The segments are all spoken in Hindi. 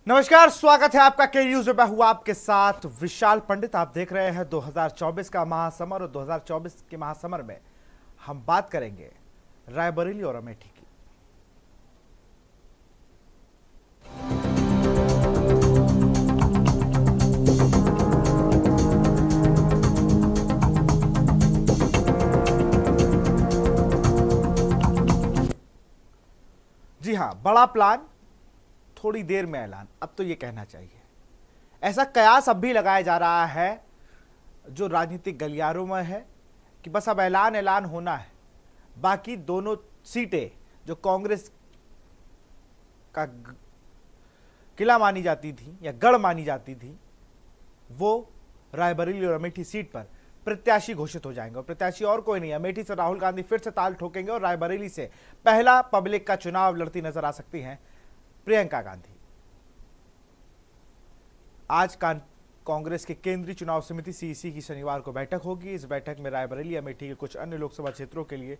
नमस्कार, स्वागत है आपका के न्यूज में। मैं हूं आपके साथ विशाल पंडित। आप देख रहे हैं 2024 का महासमर, और 2024 के महासमर में हम बात करेंगे रायबरेली और अमेठी की। जी हां, बड़ा प्लान, थोड़ी देर में ऐलान, अब तो ये कहना चाहिए। ऐसा कयास अब भी लगाया जा रहा है जो राजनीतिक गलियारों में है कि बस अब ऐलान ऐलान होना है, बाकी दोनों सीटें जो कांग्रेस का किला मानी जाती थी या गढ़ मानी जाती थी, वो रायबरेली और अमेठी सीट पर प्रत्याशी घोषित हो जाएंगे। और प्रत्याशी और कोई नहीं, अमेठी से राहुल गांधी फिर से ताल ठोकेंगे और रायबरेली से पहला पब्लिक का चुनाव लड़ती नजर आ सकती हैं प्रियंका गांधी। आज कांग्रेस के केंद्रीय चुनाव समिति सीईसी की शनिवार को बैठक होगी। इस बैठक में रायबरेली, अमेठी के कुछ अन्य लोकसभा क्षेत्रों के लिए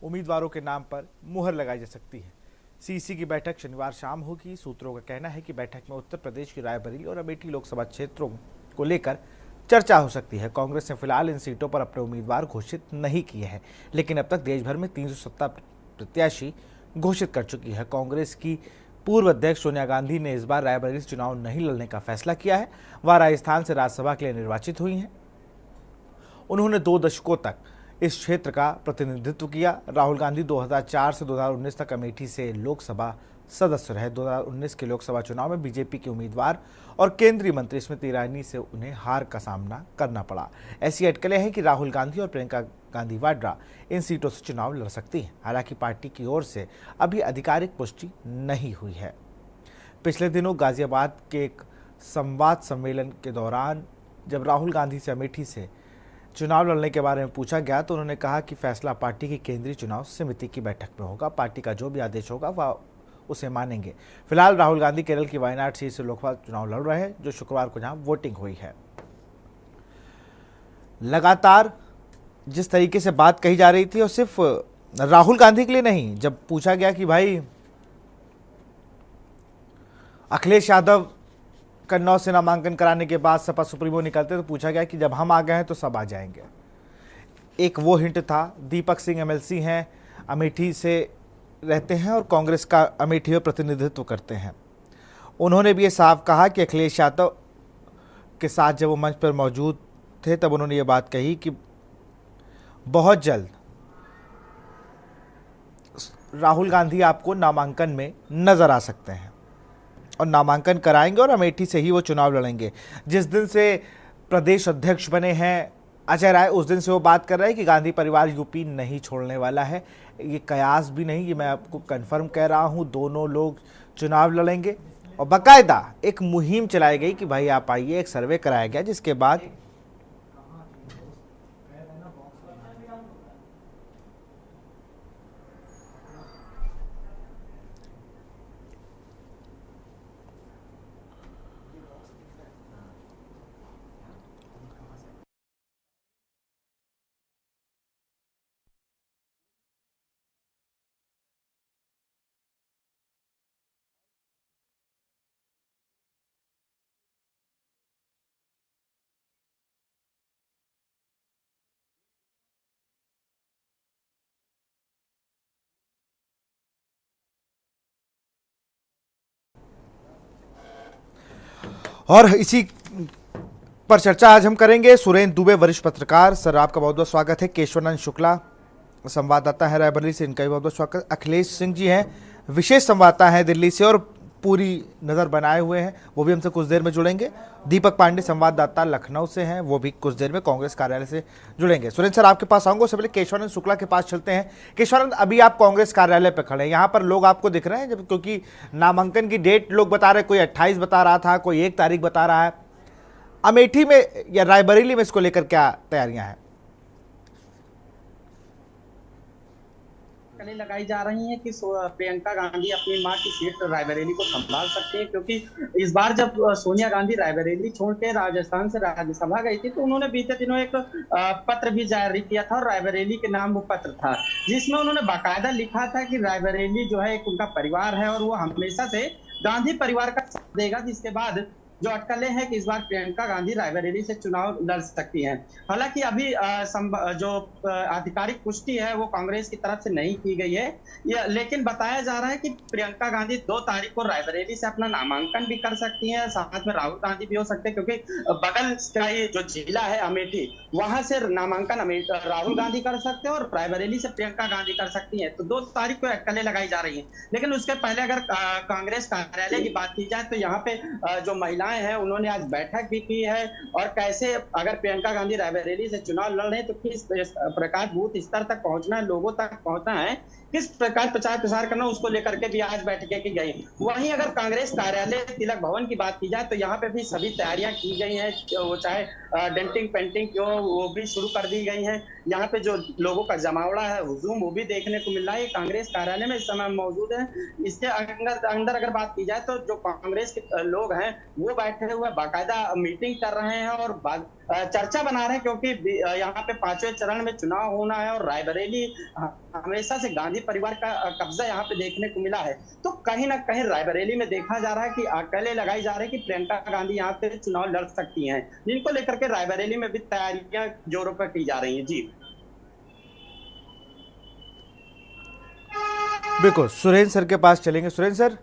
उम्मीदवारों के नाम पर मुहर लगाई जा सकती है। सीईसी की बैठक शनिवार शाम होगी। सूत्रों का कहना है कि बैठक में उत्तर प्रदेश की रायबरेली और अमेठी लोकसभा क्षेत्रों को लेकर चर्चा हो सकती है। कांग्रेस ने फिलहाल इन सीटों पर अपने उम्मीदवार घोषित नहीं किए हैं, लेकिन अब तक देश भर में 370 प्रत्याशी घोषित कर चुकी है। कांग्रेस की पूर्व अध्यक्ष सोनिया गांधी ने इस बार रायबरेली से चुनाव नहीं लड़ने का फैसला किया है। वह राजस्थान से राज्यसभा के लिए निर्वाचित हुई हैं। उन्होंने 2 दशकों तक इस क्षेत्र का प्रतिनिधित्व किया। राहुल गांधी 2004 से 2019 तक अमेठी से लोकसभा सदस्य रहे। 2019 के लोकसभा चुनाव में बीजेपी के उम्मीदवार और केंद्रीय मंत्री स्मृति ईरानी से उन्हें हार का सामना करना पड़ा। ऐसी अटकलें हैं कि राहुल गांधी और प्रियंका गांधी वाड्रा इन सीटों से चुनाव लड़ सकती हैं। हालांकि पार्टी की ओर से अभी आधिकारिक पुष्टि नहीं हुई है। पिछले दिनों गाजियाबाद के एक संवाद सम्मेलन के दौरान जब राहुल गांधी से अमेठी से चुनाव लड़ने के बारे में पूछा गया तो उन्होंने कहा कि फैसला पार्टी की केंद्रीय चुनाव समिति की बैठक में होगा। पार्टी का जो भी आदेश होगा वह उसे मानेंगे। फिलहाल राहुल गांधी केरल की वायनाड सीट से लोकसभा चुनाव लड़ रहे हैं, जो शुक्रवार को जहां वोटिंग हुई है। लगातार जिस तरीके से बात कही जा रही थी, और सिर्फ राहुल गांधी के लिए नहीं, जब पूछा गया कि भाई अखिलेश यादव कन्नौज से नामांकन कराने के बाद सपा सुप्रीमो निकलते तो पूछा गया कि जब हम आ गए हैं तो सब आ जाएंगे। एक वो हिंट था। दीपक सिंह एमएलसी हैं, अमेठी से रहते हैं और कांग्रेस का अमेठी में प्रतिनिधित्व करते हैं। उन्होंने भी ये साफ कहा कि अखिलेश यादव के साथ जब वो मंच पर मौजूद थे तब उन्होंने ये बात कही कि बहुत जल्द राहुल गांधी आपको नामांकन में नजर आ सकते हैं और नामांकन कराएंगे और अमेठी से ही वो चुनाव लड़ेंगे। जिस दिन से प्रदेश अध्यक्ष बने हैं अजय राय, उस दिन से वो बात कर रहे हैं कि गांधी परिवार यूपी नहीं छोड़ने वाला है। ये कयास भी नहीं, ये मैं आपको कंफर्म कह रहा हूँ। दोनों लोग चुनाव लड़ेंगे और बाकायदा एक मुहिम चलाई गई कि भाई आप आइए। एक सर्वे कराया गया जिसके बाद और इसी पर चर्चा आज हम करेंगे। सुरेंद्र दुबे, वरिष्ठ पत्रकार, सर आपका बहुत बहुत स्वागत है। केशवानंद शुक्ला, संवाददाता है रायबरेली से, इनका भी बहुत बहुत स्वागत। अखिलेश सिंह जी हैं, विशेष संवाददाता हैं दिल्ली से और पूरी नज़र बनाए हुए हैं, वो भी हमसे कुछ देर में जुड़ेंगे। दीपक पांडे, संवाददाता लखनऊ से हैं, वो भी कुछ देर में कांग्रेस कार्यालय से जुड़ेंगे। सुरेंद्र सर आपके पास आऊँगा, उससे पहले केशवानंद शुक्ला के पास चलते हैं। केशवानंद, अभी आप कांग्रेस कार्यालय पर खड़े हैं, यहाँ पर लोग आपको दिख रहे हैं जब, क्योंकि नामांकन की डेट लोग बता रहे हैं, कोई 28 बता रहा था, कोई 1 तारीख बता रहा है। अमेठी में या रायबरेली में इसको लेकर क्या तैयारियां हैं? कली लगाई जा रही है कि प्रियंका गांधी अपनी मां की सीट रायबरेली को संभाल सकती है, क्योंकि इस बार जब सोनिया गांधी रायबरेली छोड़ के राजस्थान से राज्यसभा गई थी तो उन्होंने बीते दिनों एक पत्र भी जारी किया था, और रायबरेली के नाम वो पत्र था, जिसमें उन्होंने बाकायदा लिखा था कि रायबरेली जो है एक उनका परिवार है और वो हमेशा से गांधी परिवार का देगा, जिसके बाद जो अटकलें हैं कि इस बार प्रियंका गांधी रायबरेली से चुनाव लड़ सकती हैं। हालांकि अभी जो आधिकारिक पुष्टि है वो कांग्रेस की तरफ से नहीं की गई है, लेकिन बताया जा रहा है कि प्रियंका गांधी 2 तारीख को रायबरेली से अपना नामांकन भी कर सकती हैं, साथ में राहुल गांधी भी हो सकते हैं, क्योंकि बगल का ये जो जिला है अमेठी, वहां से नामांकन राहुल गांधी कर सकते हैं और रायबरेली से प्रियंका गांधी कर सकती है। तो 2 तारीख को अटकलें लगाई जा रही है। लेकिन उसके पहले अगर कांग्रेस कार्यालय की बात की जाए तो यहाँ पे जो महिलाएं हैं उन्होंने आज बैठक भी की है, और कैसे अगर प्रियंका गांधी रायबरेली से चुनाव लड़ रहे हैं तो किस प्रकार बूथ स्तर तक पहुंचना है, लोगों तक पहुंचना है, किस प्रकार प्रचार प्रसार करना, उसको लेकर के भी आज बैठकें की गई। वहीं अगर कांग्रेस कार्यालय तिलक भवन की बात की जाए तो यहाँ पे भी सभी तैयारियां की गई हैं, वो चाहे डेंटिंग पेंटिंग क्यों वो भी शुरू कर दी गई है। यहाँ पे जो लोगों का जमावड़ा है, हुजूम, वो भी देखने को मिल रहा है। कांग्रेस कार्यालय में इस समय मौजूद है। इसके अंदर अगर बात की जाए तो जो कांग्रेस के लोग हैं वो बैठे हुए बाकायदा मीटिंग कर रहे हैं और चर्चा बना रहे हैं, क्योंकि यहाँ पे 5वें चरण में चुनाव होना है और रायबरेली हमेशा से गांधी परिवार का कब्जा यहाँ पे देखने को मिला है। तो कहीं ना कहीं रायबरेली में देखा जा रहा है कि अटकलें लगाई जा रही है कि प्रियंका गांधी यहाँ पे चुनाव लड़ सकती हैं, जिनको लेकर के रायबरेली में भी तैयारियां जोरों पर की जा रही है। जी बिल्कुल, सुरेंद्र सर के पास चलेंगे। सुरेंद्र सर,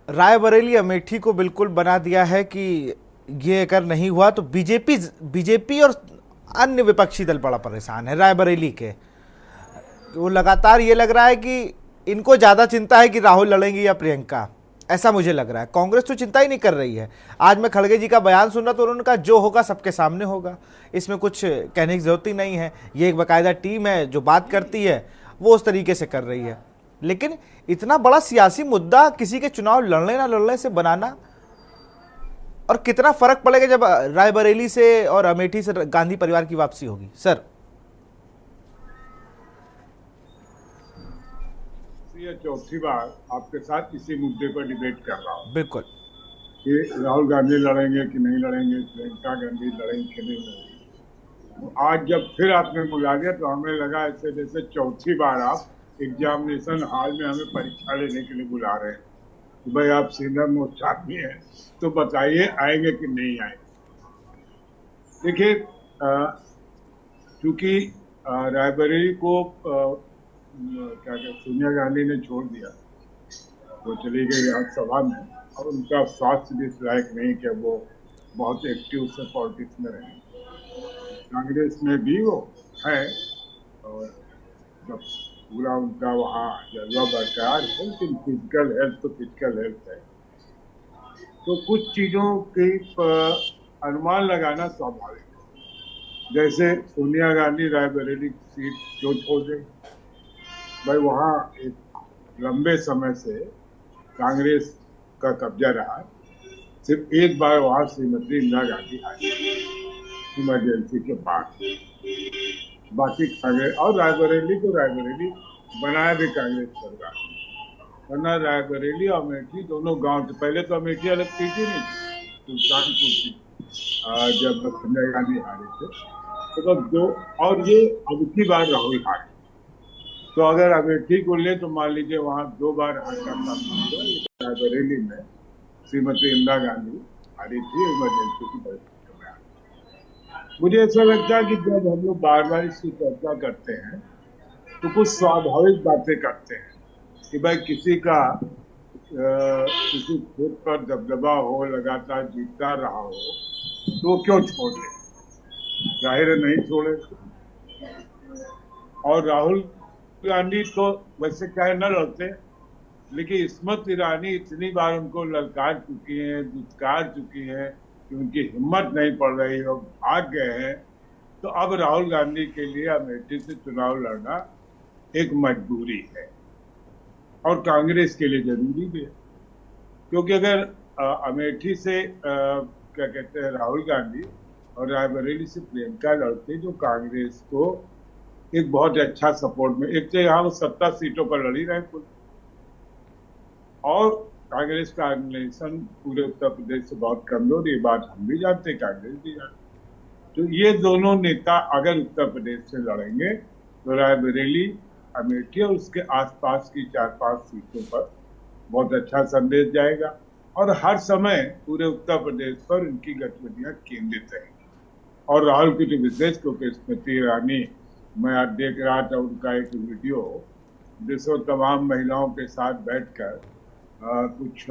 रायबरेली अमेठी को बिल्कुल बना दिया है कि ये अगर नहीं हुआ तो बीजेपी और अन्य विपक्षी दल बड़ा परेशान है रायबरेली के। वो लगातार ये लग रहा है कि इनको ज़्यादा चिंता है कि राहुल लड़ेंगी या प्रियंका, ऐसा मुझे लग रहा है। कांग्रेस तो चिंता ही नहीं कर रही है। आज मैं खड़गे जी का बयान सुन रहा तो उन्होंने कहा जो होगा सबके सामने होगा, इसमें कुछ कहने की जरूरत ही नहीं है। ये एक बाकायदा टीम है जो बात करती है, वो उस तरीके से कर रही है। लेकिन इतना बड़ा सियासी मुद्दा किसी के चुनाव लड़ने ना लड़ने से बनाना, और कितना फर्क पड़ेगा जब रायबरेली से और अमेठी से गांधी परिवार की वापसी होगी। सर, ये चौथी बार आपके साथ इसी मुद्दे पर डिबेट कर रहा हूँ। बिल्कुल, कि राहुल गांधी लड़ेंगे कि नहीं लड़ेंगे, प्रियंका गांधी लड़ेंगे कि नहीं लड़ेंगे। आज जब फिर आपने बुला दिया तो हमें लगा ऐसे जैसे चौथी बार आप एग्जामिनेशन हॉल में हमें परीक्षा लेने के लिए बुला रहे हैं कि भाई आप सीनियर मोस्ट आदमी हैं तो बताइए आएंगे कि नहीं आएंगे। देखिए, क्योंकि रायबरेली को क्या कहते सोनिया गांधी ने छोड़ दिया, वो चली गई विधानसभा में, और उनका स्वास्थ्य भी इस लायक नहीं कि वो बहुत एक्टिव से पॉलिटिक्स में रहे। कांग्रेस में भी वो है और जब पूरा उनका वहाँ जज्बा बरकरार है, लेकिन फिजिकल हेल्थ तो फिजिकल हेल्थ है। तो कुछ चीज़ों की अनुमान लगाना स्वाभाविक है। जैसे सोनिया गांधी रायबरेली सीट क्यों छोड़ दें? भाई वहाँ एक लंबे समय से कांग्रेस का कब्जा रहा। सिर्फ एक बार वहाँ श्रीमती इंदिरा गांधी आई इमरजेंसी के बाद, बाकी कांग्रेस और रायबरेली को रायबरेली बनाया भी कांग्रेस सरकार, वरना रायबरेली और अमेठी दोनों गांव थे। पहले तो अमेठी अलग सीट ही नहीं थी, सुल्तानपुर थी जब इंदिरा गांधी हारे थे। तो बस दो, और ये अब की बार राहुल हारे। तो अगर अमेठी को ले तो मान लीजिए वहाँ 2 बार हारना था। रायबरेली में श्रीमती इंदिरा गांधी हारी थी इमरजेंसी की परिस्थिति में। मुझे ऐसा लगता है कि जब हम लोग बार बार इसकी चर्चा करते हैं तो कुछ स्वाभाविक बातें करते हैं कि भाई किसी का किसी खुद पर दबदबा हो, लगातार जीतता रहा हो तो क्यों छोड़ दे? जाहिर है नहीं छोड़े। और राहुल गांधी तो वैसे चाहे न लड़ते, लेकिन स्मृति ईरानी इतनी बार उनको ललकार चुकी हैं, दुत्कार चुकी हैं कि उनकी हिम्मत नहीं पड़ रही और भाग गए हैं। तो अब राहुल गांधी के लिए अमेठी से चुनाव लड़ना एक मजबूरी है और कांग्रेस के लिए जरूरी भी है, क्योंकि अगर अमेठी से क्या कहते हैं राहुल गांधी और रायबरेली से प्रियंका लड़ते जो कांग्रेस को एक बहुत अच्छा सपोर्ट में, एक तो यहाँ वो 70 सीटों पर लड़ी रहे कुल, और कांग्रेस का ऑर्गेनाइजेशन पूरे उत्तर प्रदेश से बहुत कमजोर, ये बात हम भी जानते, कांग्रेस भी जानते। तो ये दोनों नेता अगर उत्तर प्रदेश से लड़ेंगे तो रायबरेली, अमेठी और उसके आसपास की 4-5 सीटों पर बहुत अच्छा संदेश जाएगा। और हर समय पूरे उत्तर प्रदेश पर उनकी गतिविधियां केंद्रित रहेंगी। और राहुल की जो विशेष, क्योंकि स्मृति ईरानी, मैं आज देख रहा था उनका एक वीडियो जिसमें तमाम महिलाओं के साथ बैठकर कुछ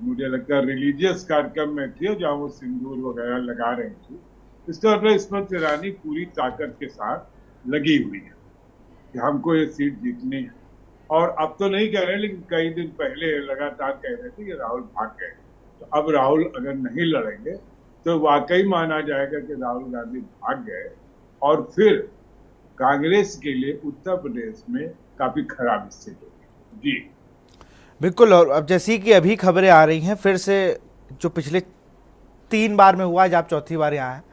मुझे लगता है रिलीजियस कार्यक्रम में थी, जहां वो सिंदूर वगैरह लगा रही थी। इसका मतलब स्मृति ईरानी पूरी ताकत के साथ लगी हुई है कि हमको ये सीट जीतनी है। और अब तो नहीं कह रहे, लेकिन कई दिन पहले लगातार कह रहे थे कि राहुल भाग गए। तो अब राहुल अगर नहीं लड़ेंगे तो वाकई माना जाएगा कि राहुल गांधी भाग गए और फिर कांग्रेस के लिए उत्तर प्रदेश में काफी खराब स्थिति होगी। जी बिल्कुल। और अब जैसी कि अभी खबरें आ रही हैं फिर से, जो पिछले 3 बार में हुआ, आज आप चौथी बार यहाँ हैं,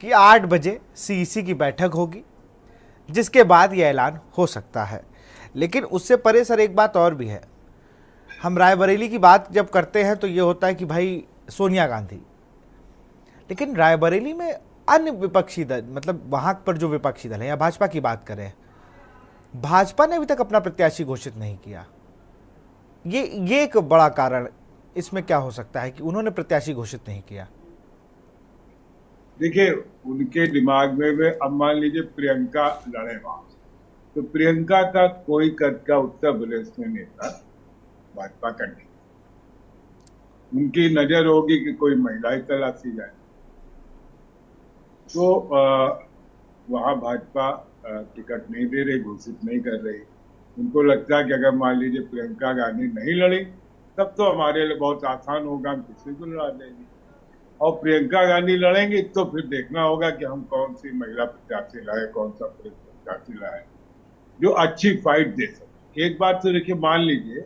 कि 8 बजे सीईसी की बैठक होगी जिसके बाद यह ऐलान हो सकता है। लेकिन उससे परे सर एक बात और भी है, हम रायबरेली की बात जब करते हैं तो ये होता है कि भाई सोनिया गांधी, लेकिन रायबरेली में अन्य विपक्षी दल, मतलब वहाँ पर जो विपक्षी दल है या भाजपा की बात करें, भाजपा ने अभी तक अपना प्रत्याशी घोषित नहीं किया। ये एक बड़ा कारण इसमें क्या हो सकता है कि उन्होंने प्रत्याशी घोषित नहीं किया? देखिए, उनके दिमाग में वे, अब मान लीजिए प्रियंका लड़े वहां, तो प्रियंका का कोई कद का उत्तर प्रदेश में नेता भाजपा का नहीं। उनकी नजर होगी कि कोई महिला ही तलाशी जाए, तो वहां भाजपा टिकट नहीं दे रही, घोषित नहीं कर रही। उनको लगता है कि अगर मान लीजिए प्रियंका गांधी नहीं लड़ी तब तो हमारे लिए बहुत आसान होगा, हम किसी को लड़ा देंगे। और प्रियंका गांधी लड़ेंगी तो फिर देखना होगा कि हम कौन सी महिला प्रत्याशी लाए, कौन सा पुरुष प्रत्याशी लाए जो अच्छी फाइट दे सके। एक बात तो देखिए, मान लीजिए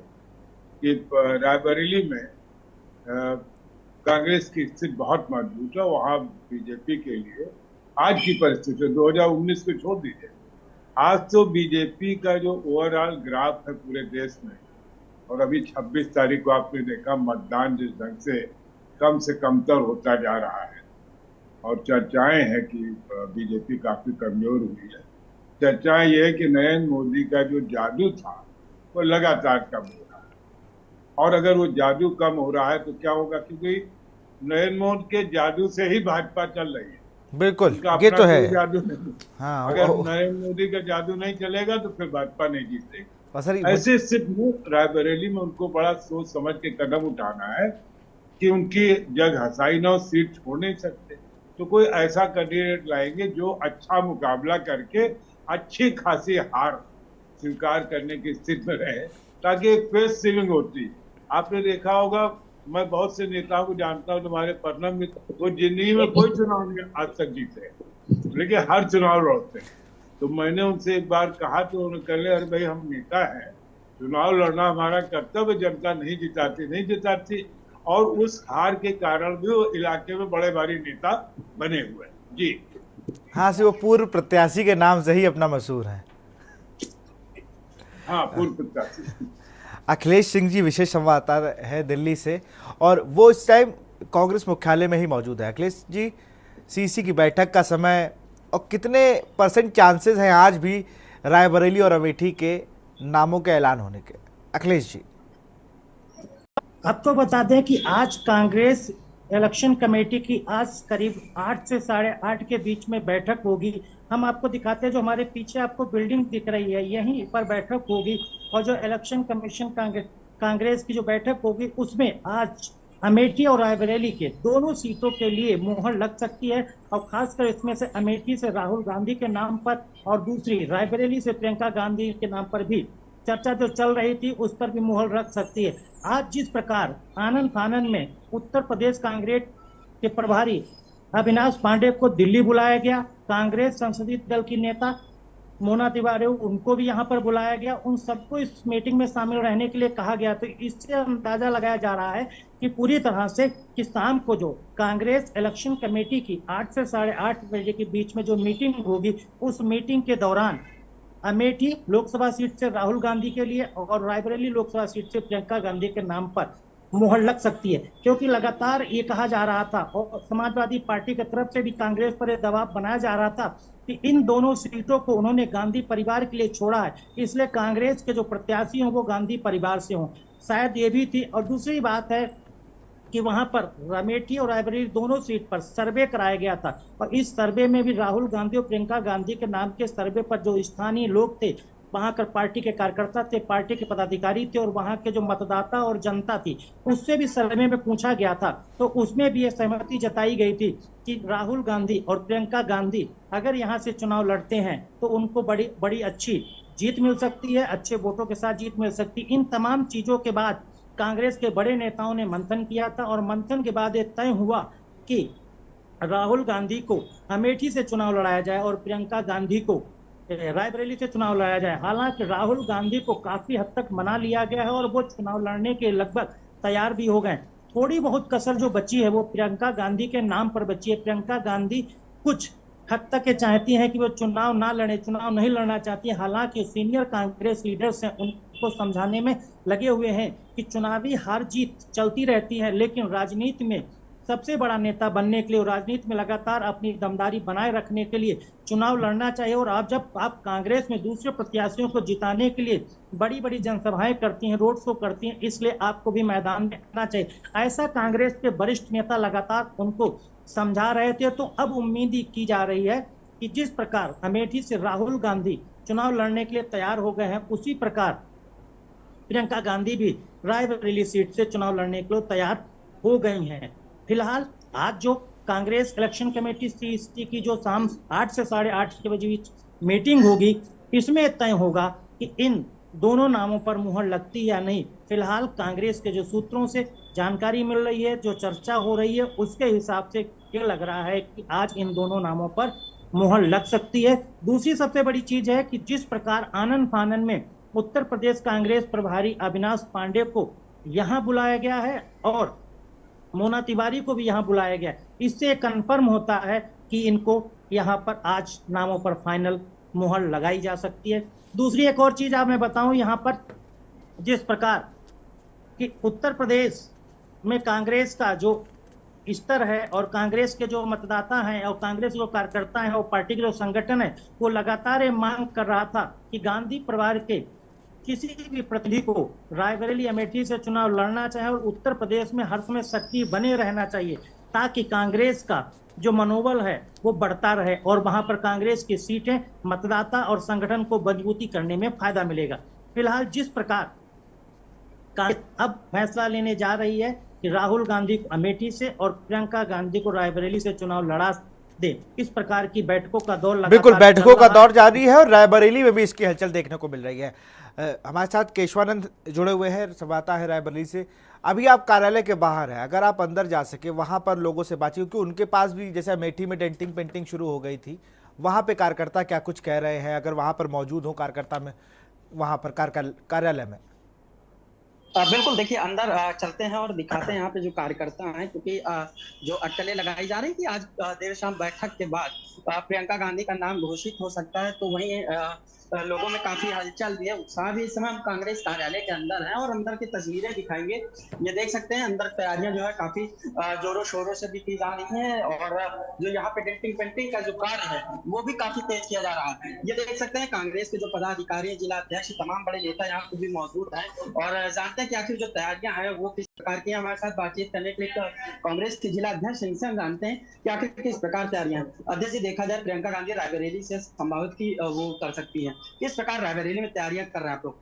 कि रायबरेली में कांग्रेस की स्थिति बहुत मजबूत है, वहां बीजेपी के लिए आज की परिस्थिति, 2019 को छोड़ दीजिए, आज तो बीजेपी का जो ओवरऑल ग्राफ है पूरे देश में, और अभी 26 तारीख को आपने देखा मतदान जिस ढंग से कमतर होता जा रहा है, और चर्चाएं हैं कि बीजेपी काफी कमजोर हुई है। चर्चाएं ये है कि नरेंद्र मोदी का जो जादू था वो लगातार कम हो रहा है, और अगर वो जादू कम हो रहा है तो क्या होगा, क्योंकि नरेंद्र मोदी के जादू से ही भाजपा चल रही है। बिल्कुल, ये तो है। जादू नहीं। हाँ, अगर नरेंद्र मोदी का जादू नहीं चलेगा तो फिर भाजपा नहीं जीतेगी। ऐसे स्थिति में रायबरेली में उनको बड़ा सोच समझ के कदम उठाना है कि उनकी जग हसाई ना, सीट छोड़ नहीं सकते, तो कोई ऐसा कैंडिडेट लाएंगे जो अच्छा मुकाबला करके अच्छी खासी हार स्वीकार करने की स्थिति में रहे, ताकि एक फेस सीलिंग होती। आपने देखा होगा, मैं बहुत से नेताओं को जानता हूँ, तुम्हारे पटना में, वो जिंदगी में कोई चुनाव नहीं आज तक जीते, लेकिन हर चुनाव लड़ते हैं। तो मैंने उनसे एक बार कहा तो उन्होंने कहा, अरे भाई हम नेता हैं, चुनाव लड़ना हमारा कर्तव्य, जनता नहीं जिताती, और उस हार के कारण भी वो इलाके में बड़े भारी नेता बने हुए हैं। जी हाँ, से वो पूर्व प्रत्याशी के नाम से ही अपना मशहूर है। हाँ, पूर्व प्रत्याशी अखिलेश सिंह जी विशेष संवाददाता है दिल्ली से, और वो इस टाइम कांग्रेस मुख्यालय में ही मौजूद है। अखिलेश जी, सीसी की बैठक का समय और कितने % चांसेस हैं आज भी रायबरेली और अमेठी के नामों के ऐलान होने के? अखिलेश जी, आपको बता दें कि आज कांग्रेस इलेक्शन कमेटी की आज करीब 8 से 8:30 के बीच में बैठक होगी। हम आपको दिखाते हैं, जो हमारे पीछे आपको बिल्डिंग दिख रही है, यहीं पर बैठक होगी। और जो इलेक्शन कमीशन कांग्रेस की जो बैठक होगी, उसमें आज अमेठी और रायबरेली के दोनों सीटों के लिए मुहर लग सकती है। और खासकर इसमें से अमेठी से राहुल गांधी के नाम पर और दूसरी रायबरेली से प्रियंका गांधी के नाम पर भी चर्चा जो चल रही थी, उस पर भी मुहर रख सकती है। आज जिस प्रकार आनंद फानन में उत्तर प्रदेश कांग्रेस के प्रभारी अविनाश पांडे को दिल्ली बुलाया गया, कांग्रेस संसदीय दल की नेता मोना तिवारी, उनको भी यहां पर बुलाया गया, उन सबको इस मीटिंग में शामिल रहने के लिए कहा गया। तो इससे अंदाजा लगाया जा रहा है कि पूरी तरह से कि शाम को जो कांग्रेस इलेक्शन कमेटी की 8 से 8:30 बजे के बीच में जो मीटिंग होगी, उस मीटिंग के दौरान अमेठी लोकसभा सीट से राहुल गांधी के लिए और रायबरेली लोकसभा सीट से प्रियंका गांधी के नाम पर मुहर लग सकती है। क्योंकि लगातार ये कहा जा रहा था और समाजवादी पार्टी की तरफ से भी कांग्रेस पर दबाव बनाया जा रहा था कि इन दोनों सीटों को उन्होंने गांधी परिवार के लिए छोड़ा है, इसलिए कांग्रेस के जो प्रत्याशी हों वो गांधी परिवार से हों, शायद ये भी थी। और दूसरी बात है कि वहां पर अमेठी और रायबरेली दोनों सीट पर सर्वे कराया गया था, और इस सर्वे में भी राहुल गांधी और प्रियंका गांधी के नाम के सर्वे पर जो स्थानीय लोग थे, वहां कर पार्टी के कार्यकर्ता थे, पार्टी के पदाधिकारी थे, और वहां के जो मतदाता और जनता थी, उससे भी सर्वे में पूछा गया था। तो उसमें भी ये सहमति जताई गई थी कि राहुल गांधी और प्रियंका गांधी अगर यहाँ से चुनाव लड़ते हैं तो उनको बड़ी बड़ी अच्छी जीत मिल सकती है, अच्छे वोटों के साथ जीत मिल सकती है। इन तमाम चीजों के बाद कांग्रेस के बड़े नेताओं ने मंथन किया था, और मंथन के बाद ये तय हुआ कि राहुल गांधी को अमेठी से चुनाव लड़ाया जाए और प्रियंका गांधी को रायबरेली से चुनाव लड़ाया जाए। हालांकि राहुल गांधी को काफी हद तक मना लिया गया है और वो चुनाव लड़ने के लगभग तैयार भी हो गए। थोड़ी बहुत कसर जो बची है वो प्रियंका गांधी के नाम पर बची है। प्रियंका गांधी कुछ हद तक ये चाहती हैं कि वो चुनाव ना लड़े, चुनाव नहीं लड़ना चाहती है। हालांकि सीनियर कांग्रेस लीडर्स हैं, उनको समझाने में लगे हुए हैं कि चुनावी हार जीत चलती रहती है, लेकिन राजनीति में सबसे बड़ा नेता बनने के लिए, राजनीति में लगातार अपनी दमदारी बनाए रखने के लिए चुनाव लड़ना चाहिए। और आप जब आप कांग्रेस में दूसरे प्रत्याशियों को जिताने के लिए बड़ी बड़ी जनसभाएं करती हैं, रोड शो करती हैं, इसलिए आपको भी मैदान में आना चाहिए। ऐसा कांग्रेस के वरिष्ठ नेता लगातार उनको समझा रहे थे। तो अब उम्मीद की जा रही है कि जिस प्रकार अमेठी से राहुल गांधी चुनाव लड़ने के लिए तैयार हो गए हैं, उसी प्रकार प्रियंका गांधी भी रायबरेली सीट से चुनाव लड़ने के लिए तैयार हो गई हैं। फिलहाल आज जो कांग्रेस इलेक्शन कमेटी सीईसी की जो शाम 8 से 8:30 के बजे मीटिंग होगी, इसमें तय होगा कि इन दोनों नामों पर मुहर लगती या नहीं। फिलहाल कांग्रेस के जो सूत्रों से जानकारी मिल रही है, जो चर्चा हो रही है, उसके हिसाब से ये लग रहा है कि आज इन दोनों नामों पर मुहर लग सकती है। दूसरी सबसे बड़ी चीज है कि जिस प्रकार आनन फानन में उत्तर प्रदेश कांग्रेस प्रभारी अविनाश पांडे को यहां बुलाया गया है और मोना तिवारी को भी यहां बुलाया गया, इससे कंफर्म होता है कि इनको यहां पर आज नामों पर फाइनल मुहर लगाई जा सकती है। दूसरी एक और चीज आप मैं बताऊं, यहां पर जिस प्रकार कि उत्तर प्रदेश में कांग्रेस का जो स्तर है और कांग्रेस के जो मतदाता हैं और कांग्रेस के जो कार्यकर्ता हैं और पार्टी के जो संगठन है, वो लगातार ये मांग कर रहा था कि गांधी परिवार के किसी भी प्रतिनिधि को रायबरेली अमेठी से चुनाव लड़ना चाहिए और उत्तर प्रदेश में हर समय सक्रिय बने रहना चाहिए, ताकि कांग्रेस का जो मनोबल है वो बढ़ता रहे और वहां पर कांग्रेस की सीटें मतदाता और संगठन को मजबूती करने में फायदा मिलेगा। फिलहाल जिस प्रकार कांग्रेस अब फैसला लेने जा रही है कि राहुल गांधी को अमेठी से और प्रियंका गांधी को रायबरेली से चुनाव लड़ा दे, इस प्रकार की बैठकों का दौर बिल्कुल बैठकों का दौर जारी है और रायबरेली में भी इसकी हलचल देखने को मिल रही है। हमारे साथ केशवानंद जुड़े हुए हैं, संवाददाता है रायबरेली से। अभी आप कार्यालय के बाहर हैं, अगर आप अंदर जा सके वहां पर लोगों से बातचीत, क्योंकि उनके पास भी जैसे अमेठी में डेंटिंग पेंटिंग शुरू हो गई थी, वहां पे कार्यकर्ता क्या कुछ कह रहे हैं, अगर वहां पर मौजूद हो कार्यकर्ता में वहां पर कार्यालय में। बिल्कुल, देखिए अंदर चलते हैं और दिखाते हैं यहाँ पे जो कार्यकर्ता हैं, क्योंकि जो अटकलें लगाई जा रही थी आज देर शाम बैठक के बाद प्रियंका गांधी का नाम घोषित हो सकता है, तो वहीं लोगों में काफी हलचल भी है, उत्साह भी। इस समय हम कांग्रेस कार्यालय के अंदर हैं और अंदर की तस्वीरें दिखाएंगे। ये देख सकते हैं अंदर तैयारियां जो है काफी जोरों शोरों से भी की जा रही हैं और जो यहाँ पे डेंटिंग पेंटिंग का जो कार्य है वो भी काफी तेज किया जा रहा है। ये देख सकते हैं कांग्रेस के जो पदाधिकारी, जिला अध्यक्ष, तमाम बड़े नेता यहाँ पे भी मौजूद हैं और जानते हैं कि आखिर जो तैयारियां हैं वो किस प्रकार की। हमारे साथ बातचीत करने के लिए कांग्रेस के जिला अध्यक्ष इनसे हम जानते हैं कि आखिर किस प्रकार तैयारियां हैं। अध्यक्ष जी, देखा जाए प्रियंका गांधी रायबरेली से संभावित की वो कर सकती है, किस प्रकार रायबरेली में तैयारियां कर रहे हैं आप लोग?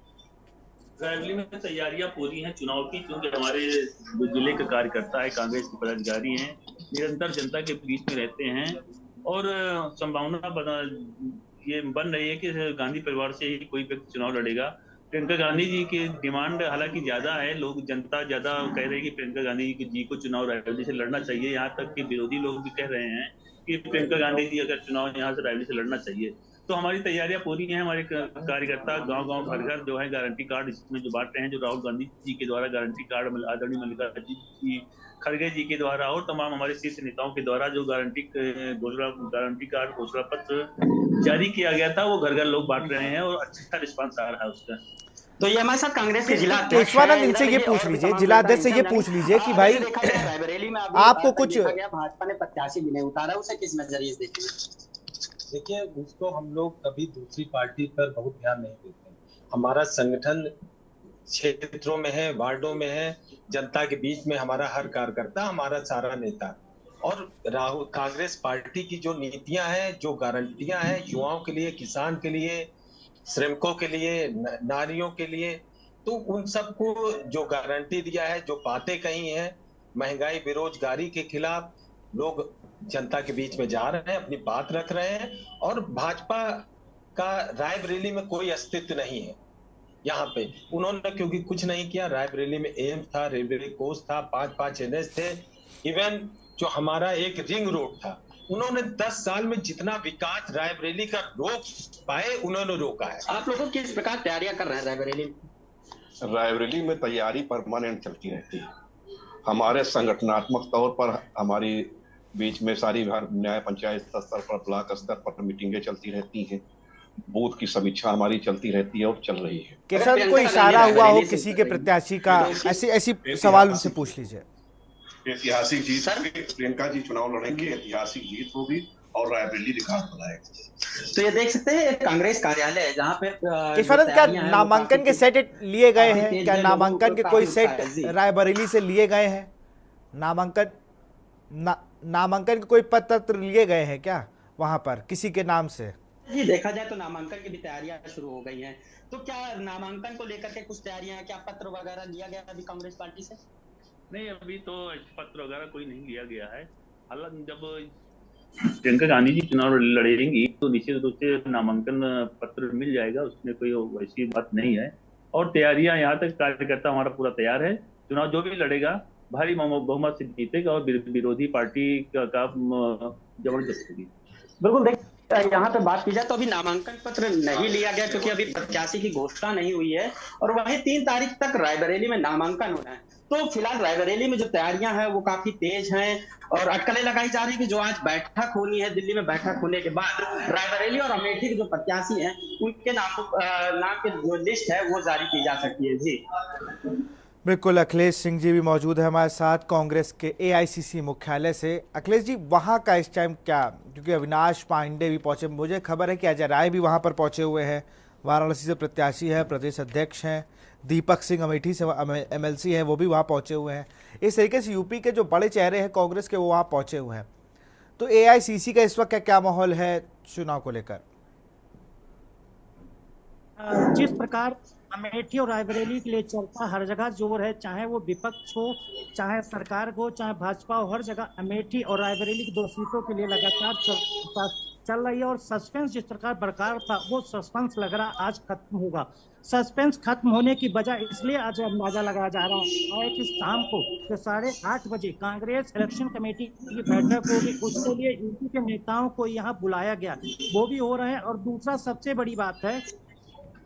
रायबरेली में तैयारियां पूरी हैं चुनाव की, क्योंकि हमारे जो जिले के कार्यकर्ता है, कांग्रेस के पदाधिकारी हैं, निरंतर जनता के बीच में रहते हैं और संभावना ये बन रही है कि गांधी परिवार से ही कोई व्यक्ति चुनाव लड़ेगा। प्रियंका गांधी जी की डिमांड हालांकि ज्यादा है, लोग जनता ज्यादा कह रहे हैं कि प्रियंका गांधी जी को चुनाव रायबरेली से लड़ना चाहिए। यहाँ तक कि विरोधी लोग भी कह रहे हैं कि प्रियंका गांधी जी अगर चुनाव यहाँ से रायबरेली से लड़ना चाहिए। तो हमारी तैयारियां पूरी हैं। हमारे कार्यकर्ता गांव-गांव, घर-घर जो है गारंटी कार्ड इसमें जो बांट रहे हैं, जो राहुल गांधी जी के द्वारा गारंटी कार्ड आदरणीय मल्लिकार्जुन जी खड़गे जी के द्वारा और तमाम हमारे शीर्ष नेताओं के द्वारा जो गारंटी कार्ड घोषणा पत्र जारी किया गया था, वो घर-घर लोग बांट रहे हैं और अच्छा रिस्पांस आ रहा है उसका। तो ये हमारे साथ कांग्रेस के जिला केशवानंद, इनसे ये पूछ लीजिए, जिला अध्यक्ष से ये पूछ लीजिए कि भाई रायबरेली में आपको कुछ भाजपा ने प्रत्याशी भी नहीं उतारा, उसे किस नजरिए से देखेंगे? देखिए, उसको हम लोग कभी दूसरी पार्टी पर बहुत ध्यान नहीं देते। हमारा संगठन क्षेत्रों में है, वार्डों में है जनता के बीच में हमारा हर कार्यकर्ता, हमारा सारा नेता। और राहुल कांग्रेस पार्टी की जो नीतियां हैं, जो गारंटियां हैं युवाओं के लिए, किसान के लिए, श्रमिकों के लिए, नारियों के लिए, तो उन सबको जो गारंटी दिया है, जो बातें कही हैं, महंगाई बेरोजगारी के खिलाफ लोग जनता के बीच में जा रहे हैं, अपनी बात रख रहे हैं। और भाजपा का रायबरेली में कोई अस्तित्व नहीं है। यहाँ पे उन्होंने क्योंकि कुछ नहीं किया। रायबरेली में एम्स था, रेलवे कोच था, 5 NH थे, इवन जो हमारा एक रिंग रोड था, उन्होंने 10 साल में जितना विकास रायबरेली का रोक पाए उन्होंने रोका है। आप लोगों किस प्रकार तैयारियां कर रहे हैं रायबरेली में? रायबरेली में तैयारी परमानेंट चलती रहती है। हमारे संगठनात्मक तौर पर हमारी बीच में सारी न्याय पंचायत स्तर पर, ब्लॉक स्तर पर मीटिंगें चलती रहती हैं। बूथ की समीक्षा हमारी चलती रहती है और चल रही है। किसान कोई इशारा हुआ हो किसी के प्रत्याशी का, ऐसी सवाल उनसे पूछ लीजिए। ऐतिहासिक जीत होगी, प्रियंका जी चुनाव लड़ेंगे, ऐतिहासिक जीत होगी और रायबरेली रिकॉर्ड बनाएगा। तो ये देख सकते हैं कांग्रेस कार्यालय है जहाँ पे क्या नामांकन के सेट लिए गए हैं? क्या नामांकन के कोई सेट रायबरेली से लिए गए हैं? नामांकन के कोई पत्र लिए गए हैं क्या वहां पर किसी के नाम से? जी देखा जाए तो नामांकन की भी तैयारियां शुरू हो गई हैं। तो क्या नामांकन को लेकर के कुछ तैयारियां, क्या पत्र वगैरह लिया गया अभी कांग्रेस पार्टी से? नहीं, अभी तो पत्र वगैरह कोई नहीं लिया गया है। हालांकि जब प्रियंका गांधी जी चुनाव लड़ेंगी तो निश्चित रूप से नामांकन पत्र मिल जाएगा, उसमें कोई वैसी बात नहीं है। और तैयारियां यहाँ तक कार्यकर्ता हमारा पूरा तैयार है। चुनाव जो भी लड़ेगा भारी बहुमत से जीतेगा और विरोधी पार्टी का जबरदस्त होगी। बिल्कुल। देख यहाँ पे बात की जाए तो अभी नामांकन पत्र नहीं लिया गया क्योंकि अभी प्रत्याशी की घोषणा नहीं हुई है और वहीं 3 तारीख तक रायबरेली में नामांकन होना है। तो फिलहाल रायबरेली में जो तैयारियां हैं वो काफी तेज हैं और अटकलें लगाई जा रही है कि जो आज बैठक होनी है दिल्ली में, बैठक होने के बाद रायबरेली और अमेठी के जो प्रत्याशी हैं उनके नाम की जो लिस्ट है वो जारी की जा सकती है। जी बिल्कुल, अखिलेश सिंह जी भी मौजूद है हमारे साथ कांग्रेस के AICC मुख्यालय से। अखिलेश जी, वहाँ का इस टाइम क्या, क्योंकि अविनाश पांडे भी पहुँचे, मुझे खबर है कि अजय राय भी वहाँ पर पहुँचे हुए हैं, वाराणसी से प्रत्याशी है, प्रदेश अध्यक्ष हैं, दीपक सिंह अमेठी से MLC है, वो भी वहाँ पहुँचे हुए हैं। इस तरीके से यूपी के जो बड़े चेहरे हैं कांग्रेस के वो वहाँ पहुँचे हुए हैं। तो AICC का इस वक्त क्या माहौल है चुनाव को लेकर? जिस प्रकार अमेठी और रायबरेली के लिए चर्चा हर जगह जोर है, चाहे वो विपक्ष हो, चाहे सरकार हो, चाहे भाजपा हो, हर जगह अमेठी और रायबरेली की 2 सीटों के लिए लगातार चल रही है। और सस्पेंस जिस प्रकार बरकरार था वो सस्पेंस लग रहा आज खत्म होगा। सस्पेंस खत्म होने की वजह इसलिए आज अंदाजा लगाया जा रहा है कि शाम को 8:30 बजे कांग्रेस इलेक्शन कमेटी की बैठक होगी, उसके लिए यूपी के नेताओं को यहाँ बुलाया गया, वो भी हो रहे हैं। और दूसरा सबसे बड़ी बात है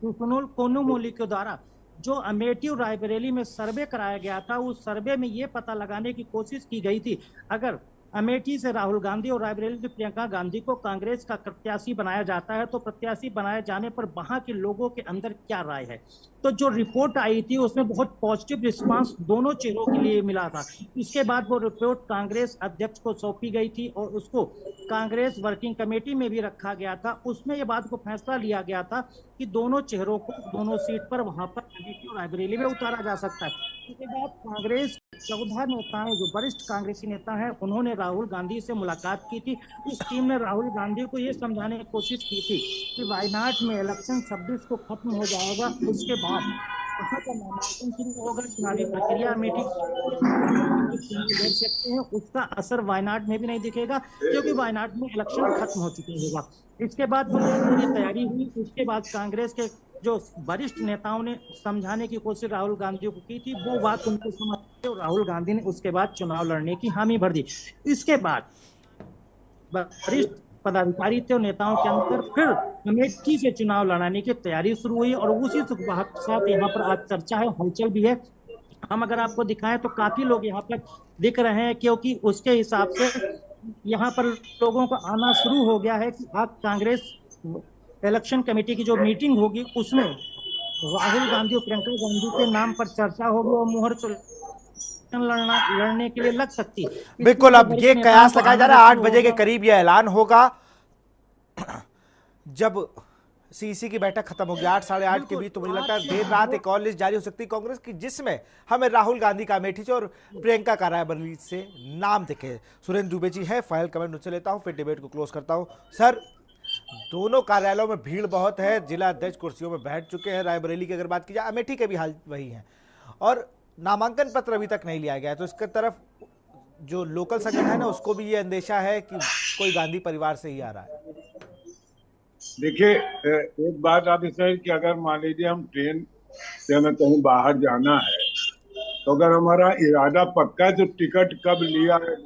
सुनील कोनुमोली के द्वारा जो अमेठी और रायबरेली में सर्वे कराया गया था, उस सर्वे में ये पता लगाने की कोशिश की गई थी अगर अमेठी से राहुल गांधी और रायबरेली से प्रियंका गांधी को कांग्रेस का प्रत्याशी बनाया जाता है तो प्रत्याशी बनाए जाने पर वहां के लोगों के अंदर क्या राय है। तो जो रिपोर्ट आई थी उसमें बहुत पॉजिटिव रिस्पांस दोनों चेहरों के लिए मिला था। इसके बाद वो रिपोर्ट कांग्रेस अध्यक्ष को सौंपी गई थी और उसको कांग्रेस वर्किंग कमेटी में भी रखा गया था। उसमें ये बात को फैसला लिया गया था कि दोनों चेहरों को दोनों सीट पर वहां पर अमेठी और रायबरेली में उतारा जा सकता है। इसके बाद कांग्रेस 14 नेताएं जो वरिष्ठ कांग्रेसी नेता हैं उन्होंने राहुल गांधी से मुलाकात की थी। इस टीम ने राहुल गांधी को ये समझाने की कोशिश की थी कि वायनाड में इलेक्शन 26 को खत्म हो जाएगा, उसके बाद वहाँ का नामांकन शुरू होगा, चुनावी प्रक्रिया अमेठी देख सकते हैं, उसका असर वायनाड में भी नहीं दिखेगा क्योंकि वायनाड में इलेक्शन खत्म हो चुके होगा। इसके बाद पूरी तैयारी हुई। उसके बाद कांग्रेस के जो वरिष्ठ नेताओं ने समझाने की कोशिश राहुल गांधी को की थी, वो बात उनको समझ और राहुल गांधी ने उसके बाद चुनाव लड़ने की हामी भर दी। इसके बाद वरिष्ठ पदाधिकारी थे और नेताओं के अंदर फिर अमेठी से चुनाव लड़ाने की तैयारी शुरू हुई और उसी साथ यहाँ पर आज चर्चा है, हलचल भी है। हम अगर आपको दिखाएं तो काफी लोग यहाँ पर दिख रहे हैं क्योंकि उसके हिसाब से यहाँ पर लोगों को आना शुरू हो गया है कि आज कांग्रेस इलेक्शन कमेटी की जो मीटिंग होगी उसमें राहुल गांधी और प्रियंका गांधी के नाम पर चर्चा होगी और मुहर लड़ने के लिए लग सकती है। बिल्कुल, अब ये कयास लगाया जा रहा है 8 बजे के करीब यह ऐलान होगा जब सीसी की बैठक खत्म हो गई 8 साढ़े 8 के बीच, तो मुझे लगता है देर रात एक और लिस्ट जारी हो सकती है कांग्रेस की, जिसमें हमें राहुल गांधी का अमेठी से और प्रियंका का रायबरेली से नाम दिखे। सुरेंद्र दुबे जी है, फाइनल कमेंट उनसे लेता हूं, फिर डिबेट को क्लोज करता हूं। सर, दोनों कार्यालयों में भीड़ बहुत है, जिला अध्यक्ष कुर्सियों में बैठ चुके हैं, रायबरेली की अगर बात की जाए, अमेठी के भी हाल वही है, और नामांकन पत्र अभी तक नहीं लिया गया, तो इसके तरफ जो लोकल संगठन है उसको भी ये अंदेशा है कि कोई गांधी परिवार से ही आ रहा है। देखिए, एक बात आप इसमें कि अगर मान लीजिए हम ट्रेन से हमें कहीं बाहर जाना है, तो अगर हमारा इरादा पक्का है तो टिकट कब लिया है,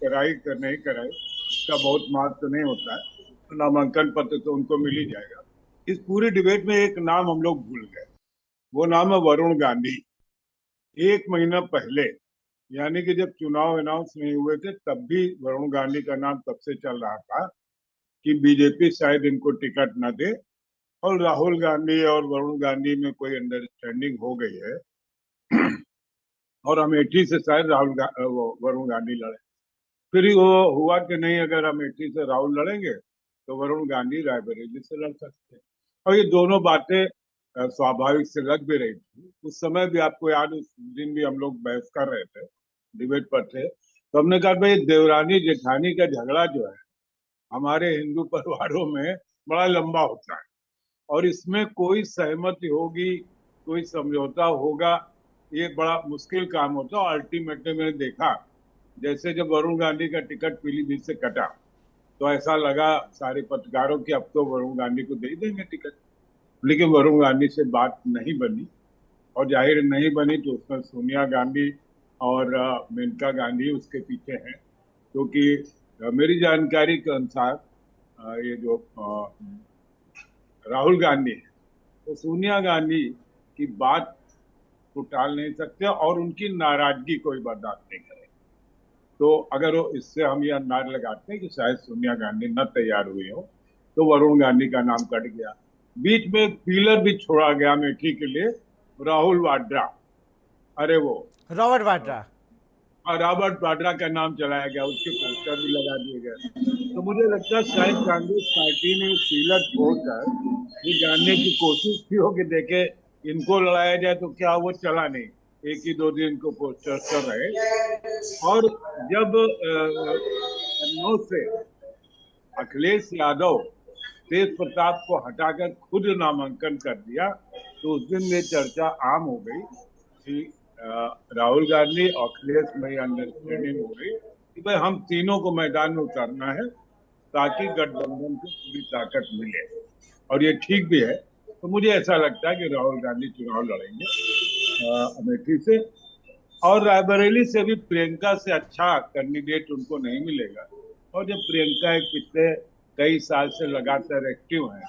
कराई कर नहीं कराई का बहुत महत्व नहीं होता है, तो नामांकन पत्र तो उनको मिल ही जाएगा। इस पूरी डिबेट में एक नाम हम लोग भूल गए, वो नाम है वरुण गांधी। 1 महीना पहले, यानी कि जब चुनाव अनाउंस नहीं हुए थे, तब भी वरुण गांधी का नाम तब से चल रहा था कि बीजेपी शायद इनको टिकट न दे, और राहुल गांधी और वरुण गांधी में कोई अंडरस्टैंडिंग हो गई है और अमेठी से शायद वरुण गांधी लड़े। फिर वो हुआ कि नहीं, अगर अमेठी से राहुल लड़ेंगे तो वरुण गांधी रायबरेली से लड़ सकते हैं, और ये दोनों बातें स्वाभाविक से लग भी रही थी। उस समय भी आपको याद, उस दिन भी हम लोग बहस कर रहे थे, डिबेट पर थे, तो हमने कहा भाई देवरानी जेठानी का झगड़ा जो है हमारे हिंदू परिवारों में बड़ा लंबा होता है, और इसमें कोई सहमति होगी, कोई समझौता होगा, ये बड़ा मुश्किल काम होता है। अल्टीमेटली मैंने देखा, जैसे जब वरुण गांधी का टिकट पीलीभीत से कटा, तो ऐसा लगा सारे पत्रकारों की अब तो वरुण गांधी को दे देंगे टिकट, लेकिन वरुण गांधी से बात नहीं बनी, और जाहिर नहीं बनी तो उसमें सोनिया गांधी और मेनका गांधी उसके पीछे हैं, क्योंकि मेरी जानकारी के अनुसार ये जो राहुल गांधी है, तो सोनिया गांधी की बात को टाल नहीं सकते और उनकी नाराजगी कोई बर्दाश्त नहीं करे। तो अगर वो इससे हम ये अंदाज लगाते हैं कि शायद सोनिया गांधी न तैयार हुई हो, तो वरुण गांधी का नाम कट गया। बीच में एक पिलर भी छोड़ा गया अमेठी के लिए, राहुल वाड्रा, अरे वो रॉबर्ट वाड्रा का नाम चलाया गया, उसके पोस्टर भी लगा दिए गए। तो मुझे लगता है शायद कांग्रेस पार्टी ने पिलर छोड़कर ये जानने की कोशिश की हो कि देखे इनको लड़ाया जाए तो क्या, वो चला नहीं, 1 ही 2 दिन को पोस्टर कर रहे। और जब लखनऊ से अखिलेश यादव तेज प्रताप को हटाकर खुद नामांकन कर दिया, तो उस दिन ये चर्चा आम हो गई कि राहुल गांधी और अखिलेश में अंडरस्टैंडिंग हो गई कि भाई हम तीनों को मैदान में उतारना है ताकि गठबंधन को पूरी ताकत मिले, और ये ठीक भी है। तो मुझे ऐसा लगता है कि राहुल गांधी चुनाव लड़ेंगे अमेठी से, और रायबरेली से भी प्रियंका से अच्छा कैंडिडेट उनको नहीं मिलेगा। और जब प्रियंका एक पिछले कई साल से लगातार एक्टिव है,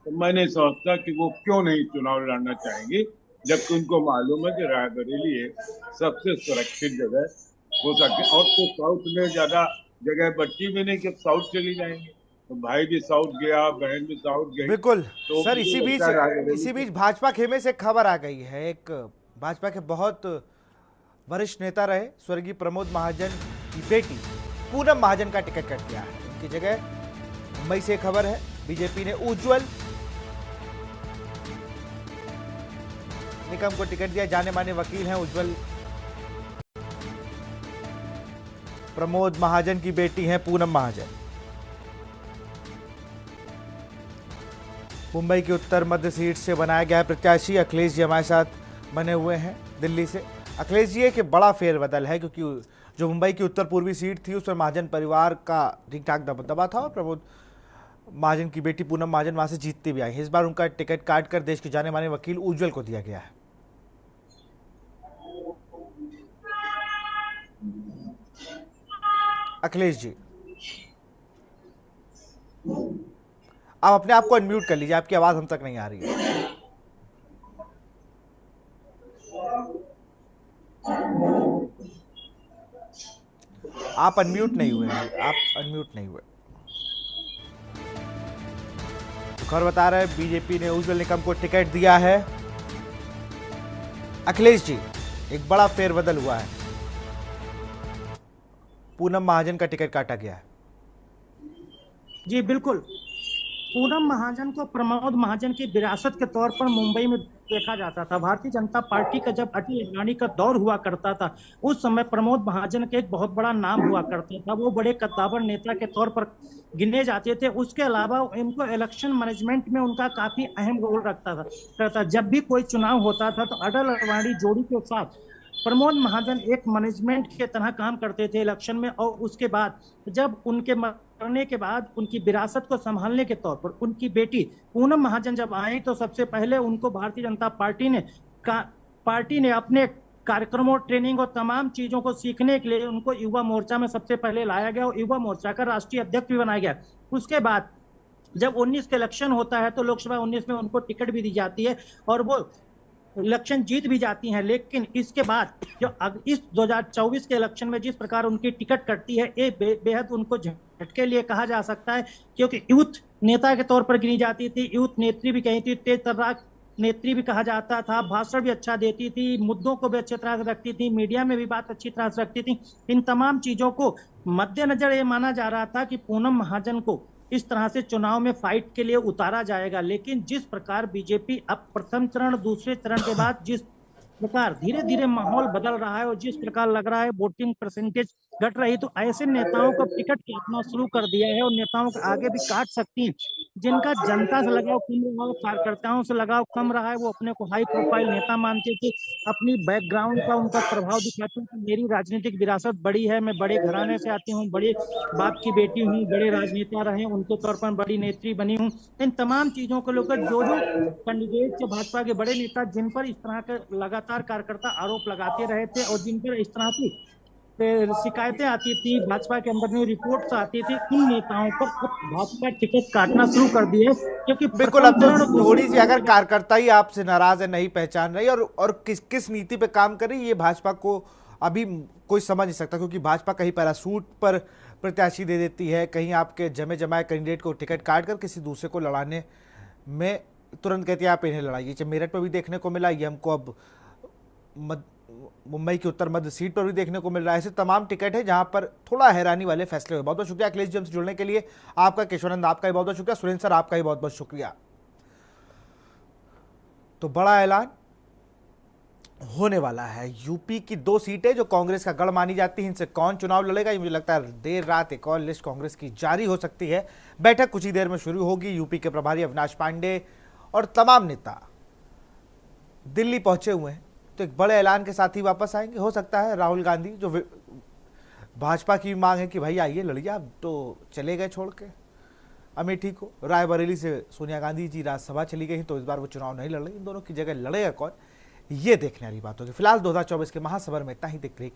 तो मैं नहीं समझता कि वो क्यों नहीं चुनाव लड़ना चाहेंगी, जबकि उनको मालूम है कि रायबरेली एक सबसे सुरक्षित जगह हो सकती है। और तो साउथ में ज्यादा जगह बची भी नहीं कि साउथ चली जाएंगे, तो भाई भी साउथ गया, बहन भी साउथ गई। बिल्कुल तो सर, इसी बीच भाजपा खेमे से खबर आ गई है, एक भाजपा के बहुत वरिष्ठ नेता रहे स्वर्गीय प्रमोद महाजन की बेटी पूनम महाजन का टिकट कट गया है। उनकी जगह मुंबई से खबर है, बीजेपी ने उज्जवल निकम को टिकट दिया। जाने माने वकील हैं उज्जवल, प्रमोद महाजन की बेटी हैं पूनम महाजन। मुंबई की उत्तर मध्य सीट से बनाया गया प्रत्याशी अखिलेश जी हमारे साथ बने हुए हैं दिल्ली से। अखिलेश जी, एक बड़ा फेरबदल है, क्योंकि जो मुंबई की उत्तर पूर्वी सीट थी उस पर महाजन परिवार का ठीक ठाक दबदबा था, और प्रमोद महाजन की बेटी पूनम महाजन वहां से जीतती भी आई है। इस बार उनका टिकट काट कर देश के जाने माने वकील उज्जवल को दिया गया है। अखिलेश जी, आप अपने आप को अनम्यूट कर लीजिए, आपकी आवाज हम तक नहीं आ रही है। आप अनम्यूट नहीं हुए, आप अनम्यूट नहीं हुए। तो खबर बता रहे हैं बीजेपी ने उज्जवल निकम को टिकट दिया है। अखिलेश जी, एक बड़ा फेरबदल हुआ है, पूनम महाजन का टिकट काटा गया है। जी बिल्कुल, पूनम महाजन को प्रमोद महाजन की विरासत के तौर पर मुंबई में देखा जाता था। भारतीय जनता पार्टी का जब अटल अडवाणी का दौर हुआ करता था, उस समय प्रमोद महाजन के एक बहुत बड़ा नाम हुआ करता था। वो बड़े कद्दावर नेता के तौर पर गिने जाते थे। उसके अलावा इनको इलेक्शन मैनेजमेंट में उनका काफी अहम रोल रखता था। जब भी कोई चुनाव होता था तो अटल अडवाणी जोड़ी के साथ प्रमोद महाजन एक मैनेजमेंट के तरह काम करते थे इलेक्शन में। और उसके बाद जब उनके मरने के बाद उनकी विरासत को संभालने के तौर पर उनकी बेटी पूनम महाजन जब आई, तो सबसे पहले उनको भारतीय जनता पार्टी ने अपने कार्यक्रमों, ट्रेनिंग और तमाम चीजों को सीखने के लिए उनको युवा मोर्चा में सबसे पहले लाया गया और युवा मोर्चा का राष्ट्रीय अध्यक्ष भी बनाया गया। उसके बाद जब 19 का इलेक्शन होता है तो लोकसभा 19 में उनको टिकट भी दी जाती है और वो इलेक्शन जीत भी जाती हैं। लेकिन इसके बाद जो इस 2024 के इलेक्शन में जिस प्रकार उनकी टिकट कटती है, ये बेहद उनको झटके लिए कहा जा सकता है, क्योंकि यूथ नेता के तौर पर गिनी जाती थी, यूथ नेत्री भी कही थी, तेज तर्राक नेत्री भी कहा जाता था, भाषण भी अच्छा देती थी, मुद्दों को भी अच्छी तरह से रखती थी, मीडिया में भी बात अच्छी तरह से रखती थी। इन तमाम चीजों को मद्देनजर ये माना जा रहा था कि पूनम महाजन को इस तरह से चुनाव में फाइट के लिए उतारा जाएगा। लेकिन जिस प्रकार बीजेपी अब प्रथम चरण, दूसरे चरण के बाद जिस प्रकार धीरे धीरे माहौल बदल रहा है और जिस प्रकार लग रहा है वोटिंग परसेंटेज घट रही, तो ऐसे नेताओं को टिकट काटना शुरू कर दिया है और नेताओं को आगे भी काट सकती हैं। जिनका जनता से लगाव कम रहा, कार्यकर्ताओं से लगाव कम रहा है, वो अपने को हाई प्रोफाइल नेता मानते थे, अपनी बैकग्राउंड का उनका प्रभाव दिखाते हैं कि मेरी राजनीतिक विरासत बड़ी है, मैं बड़े घराने से आती हूँ, बड़े बाप की बेटी हूँ, बड़े राजनेता रहे, उनके तौर पर बड़ी नेत्री बनी हूँ। इन तमाम चीजों को लेकर जो कैंडिडेट से भाजपा के बड़े नेता जिन पर इस तरह के लगातार कार्यकर्ता आरोप लगाते रहे थे और जिन पर इस तरह की शिकायतें आती थी, भाजपा के अंदर में रिपोर्ट्स आती थी, उन नेताओं पर भाजपा टिकट काटना शुरू कर दिए। क्योंकि बिल्कुल, अब तो थोड़ी सी अगर कार्यकर्ता ही आपसे नाराज है, नहीं पहचान रही और किस नीति पे काम कर रही, ये भाजपा को अभी कोई समझ नहीं सकता। क्योंकि भाजपा कहीं पैरासूट पर प्रत्याशी दे देती है, कहीं आपके जमे जमाए कैंडिडेट को टिकट काट कर किसी दूसरे को लड़ाने में तुरंत कहती है आप इन्हें लड़ाइए। जब मेरठ पर भी देखने को मिला, ये हमको अब मुंबई की उत्तर मध्य सीट पर भी देखने को मिल रहा है। ऐसे तमाम टिकट है जहां पर थोड़ा हैरानी वाले फैसले हुए। बहुत बहुत शुक्रिया अखिलेश जी हमसे जुड़ने के लिए। आपका केशवानंद, आपका ही बहुत बहुत शुक्रिया। सुरेंद्र सर, आपका ही बहुत बहुत शुक्रिया। तो बड़ा ऐलान होने वाला है। यूपी की 2 सीटें जो कांग्रेस का गढ़ मानी जाती है, इनसे कौन चुनाव लड़ेगा, ये मुझे लगता है देर रात एक और लिस्ट कांग्रेस की जारी हो सकती है। बैठक कुछ ही देर में शुरू होगी। यूपी के प्रभारी अविनाश पांडे और तमाम नेता दिल्ली पहुंचे हुए हैं, तो एक बड़े ऐलान के साथ ही वापस आएंगे। हो सकता है राहुल गांधी, जो भाजपा की मांग है कि भाई आइए लड़िए, अब तो चले गए छोड़ के अमेठी को, रायबरेली से सोनिया गांधी जी राज्यसभा चली गई, तो इस बार वो चुनाव नहीं लड़ रही। इन दोनों की जगह लड़ेगा कौन, ये देखने वाली बात होगी। फिलहाल 2024 के महासभर में इतना ही। देख रहे